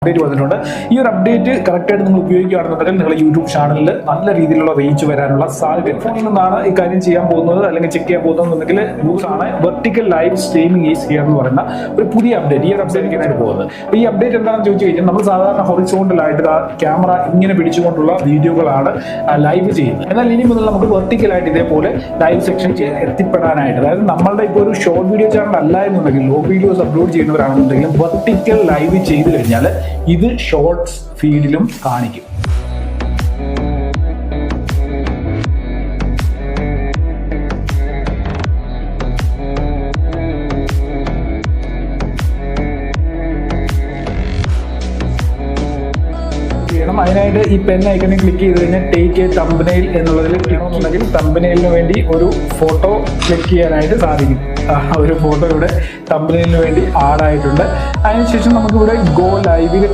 Update വന്നിട്ടുണ്ട്. ഈ ഒരു അപ്ഡേറ്റ് കറക്റ്റായിട്ട് നിങ്ങൾ ഉപയോഗിക്കുകയാണെന്നുണ്ടെങ്കിൽ നിങ്ങളുടെ യൂട്യൂബ് ചാനലിൽ നല്ല രീതിയിലുള്ള റീച്ച് വരാനുള്ള സാധ്യത. ഫോണിൽ നിന്നാണ് ഈ കാര്യം ചെയ്യാൻ പോകുന്നത് അല്ലെങ്കിൽ ചെക്ക് ചെയ്യാൻ പോകുന്നതെന്നുണ്ടെങ്കിൽ ന്യൂസ് ആണ്. Vertical live streaming is here എന്ന് പറയുന്ന ഒരു പുതിയ അപ്ഡേറ്റ്. ഈ ഒരു അപ്ഡേറ്റ് പോകുന്നത്. അപ്പോൾ ഈ അപ്ഡേറ്റ് എന്താണെന്ന് ചോദിച്ചു കഴിഞ്ഞാൽ നമ്മൾ സാധാരണ ഹൊറിസോണ്ടലായിട്ട് ക്യാമറ ഇങ്ങനെ പിടിച്ചുകൊണ്ടുള്ള വീഡിയോകളാണ് ലൈവ് ചെയ്യുന്നത്. എന്നാൽ ഇനി മുതൽ നമുക്ക് വെർട്ടിക്കലായിട്ട് ഇതേപോലെ ലൈവ് സെക്ഷൻ എത്തിപ്പെടാനായിട്ട്, അതായത് നമ്മളുടെ ഇപ്പോൾ ഒരു ഷോർട്ട് വീഡിയോ ചാനൽ അല്ല എന്നുണ്ടെങ്കിൽ ലോങ് വീഡിയോസ് അപ്ലോഡ് ചെയ്യുന്നവരാണെന്നുണ്ടെങ്കിലും വെർട്ടിക്കൽ ലൈവ് ചെയ്ത് കഴിഞ്ഞാൽ ഇത് ഷോർട്സ് ഫീഡിലും കാണിക്കും. അതിനായിട്ട് ഈ പെൻ ഐക്കണിൽ ക്ലിക്ക് ചെയ്ത് കഴിഞ്ഞാൽ ടേക്ക് എ തമ്പനെയിൽ എന്നുള്ളതിൽ ക്ലിക്ക് തമ്പനെയിലിന് വേണ്ടി ഒരു ഫോട്ടോ ക്ലിക്ക് ചെയ്യാനായിട്ട് സാധിക്കും. ഒരു ഫോട്ടോ ഇവിടെ തമ്പനെയിലിന് വേണ്ടി ആഡ് ആയിട്ടുണ്ട്. അതിനുശേഷം നമുക്കിവിടെ ഗോ ലൈവിൽ